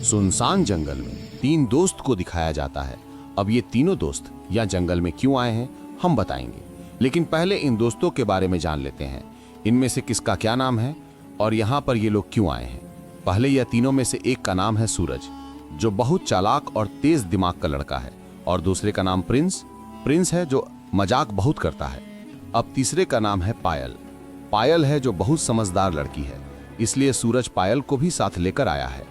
सुनसान जंगल में तीन दोस्त को दिखाया जाता है। अब ये तीनों दोस्त यहाँ जंगल में क्यों आए हैं हम बताएंगे, लेकिन पहले इन दोस्तों के बारे में जान लेते हैं। इनमें से किसका क्या नाम है और यहाँ पर ये लोग क्यों आए हैं। पहले यह तीनों में से एक का नाम है सूरज, जो बहुत चालाक और तेज दिमाग का लड़का है, और दूसरे का नाम प्रिंस है जो मजाक बहुत करता है। अब तीसरे का नाम है पायल है जो बहुत समझदार लड़की है, इसलिए सूरज पायल को भी साथ लेकर आया है।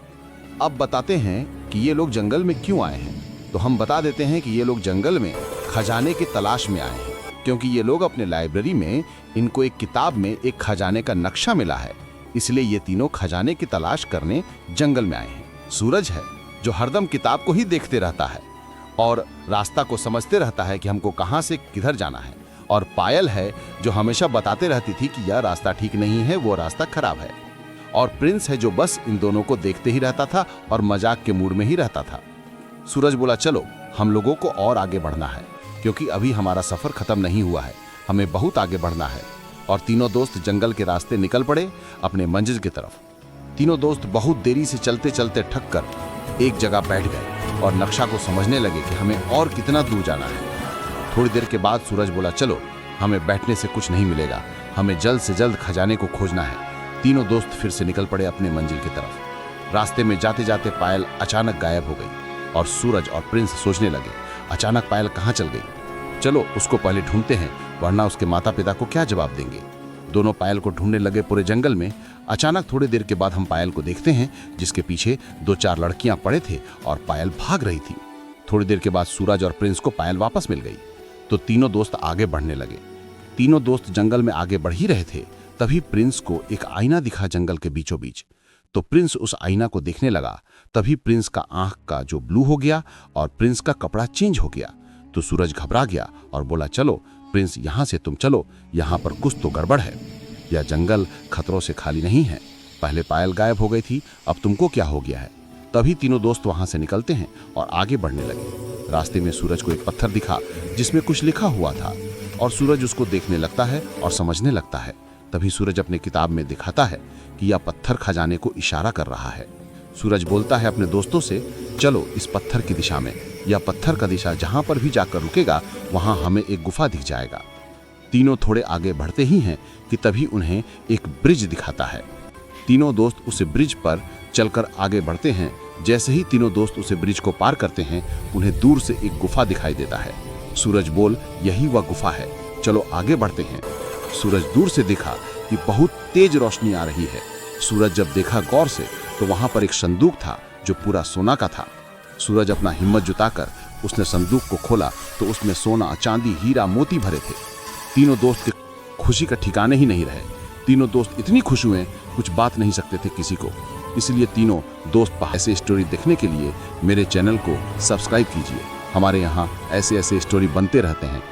अब बताते हैं कि ये लोग जंगल में क्यों आए हैं। तो हम बता देते हैं कि ये लोग जंगल में खजाने की तलाश में आए हैं, क्योंकि ये लोग अपने लाइब्रेरी में इनको एक किताब में एक खजाने का नक्शा मिला है, इसलिए ये तीनों खजाने की तलाश करने जंगल में आए हैं। सूरज है जो हरदम किताब को ही देखते रहता है और रास्ता को समझते रहता है कि हमको कहाँ से किधर जाना है, और पायल है जो हमेशा बताते रहती थी कि यह रास्ता ठीक नहीं है, वो रास्ता खराब है, और प्रिंस है जो बस इन दोनों को देखते ही रहता था और मजाक के मूड में ही रहता था। सूरज बोला, चलो हम लोगों को और आगे बढ़ना है, क्योंकि अभी हमारा सफर खत्म नहीं हुआ है, हमें बहुत आगे बढ़ना है। और तीनों दोस्त जंगल के रास्ते निकल पड़े अपने मंजिल की तरफ। तीनों दोस्त बहुत देरी से चलते चलते थक कर एक जगह बैठ गए और नक्शा को समझने लगे कि हमें और कितना दूर जाना है। थोड़ी देर के बाद सूरज बोला, चलो हमें बैठने से कुछ नहीं मिलेगा, हमें जल्द से जल्द खजाने को खोजना है। तीनों दोस्त फिर से निकल पड़े अपने मंजिल की तरफ। रास्ते में जाते जाते पायल अचानक गायब हो गई और सूरज और प्रिंस सोचने लगे, अचानक पायल कहाँ चल गई, चलो उसको पहले ढूंढते हैं, वरना उसके माता पिता को क्या जवाब देंगे। दोनों पायल को ढूंढने लगे पूरे जंगल में। अचानक थोड़ी देर के बाद हम पायल को देखते हैं, जिसके पीछे 2-4 लड़कियां पड़े थे और पायल भाग रही थी। थोड़ी देर के बाद सूरज और प्रिंस को पायल वापस मिल गई, तो तीनों दोस्त आगे बढ़ने लगे। तीनों दोस्त जंगल में आगे बढ़ ही रहे थे, तभी प्रिंस को एक आईना दिखा जंगल के बीचों बीच। तो प्रिंस उस आईना को देखने लगा। तभी प्रिंस का आंख का जो ब्लू हो गया और प्रिंस का कपड़ा चेंज हो गया। तो सूरज घबरा गया और बोला, चलो प्रिंस यहाँ से तुम चलो, यहाँ पर कुछ तो गड़बड़ है, यह जंगल खतरों से खाली नहीं है। पहले पायल गायब हो गई थी, अब तुमको क्या हो गया है। तभी तीनों दोस्त वहां से निकलते हैं और आगे बढ़ने लगे। रास्ते में सूरज को एक पत्थर दिखा जिसमें कुछ लिखा हुआ था, और सूरज उसको देखने लगता है और समझने लगता है। तभी सूरज अपने किताब में दिखाता है कि यह पत्थर खजाने को इशारा कर रहा है। सूरज बोलता है अपने दोस्तों से, चलो इस पत्थर की दिशा में, यह पत्थर का दिशा जहां पर भी जाकर रुकेगा वहां हमें एक गुफा दिख जाएगा। तीनों थोड़े आगे बढ़ते ही हैं कि तभी उन्हें एक ब्रिज दिखाता है। तीनों दोस्त उस ब्रिज पर चलकर आगे बढ़ते हैं। जैसे ही तीनों दोस्त उस ब्रिज को पार करते हैं, उन्हें दूर से एक गुफा दिखाई देता है। सूरज बोल, यही वह गुफा है, चलो आगे बढ़ते हैं। सूरज दूर से देखा कि बहुत तेज रोशनी आ रही है। सूरज जब देखा गौर से, तो वहां पर एक संदूक था जो पूरा सोना का था। सूरज अपना हिम्मत जुटाकर उसने संदूक को खोला, तो उसमें सोना, चांदी, हीरा, मोती भरे थे। तीनों दोस्त की खुशी का ठिकाने ही नहीं रहे। तीनों दोस्त इतनी खुश हुए कुछ बात नहीं सकते थे किसी को। इसलिए तीनों दोस्त ऐसे स्टोरी देखने के लिए मेरे चैनल को सब्सक्राइब कीजिए। हमारे यहाँ ऐसे स्टोरी बनते रहते हैं।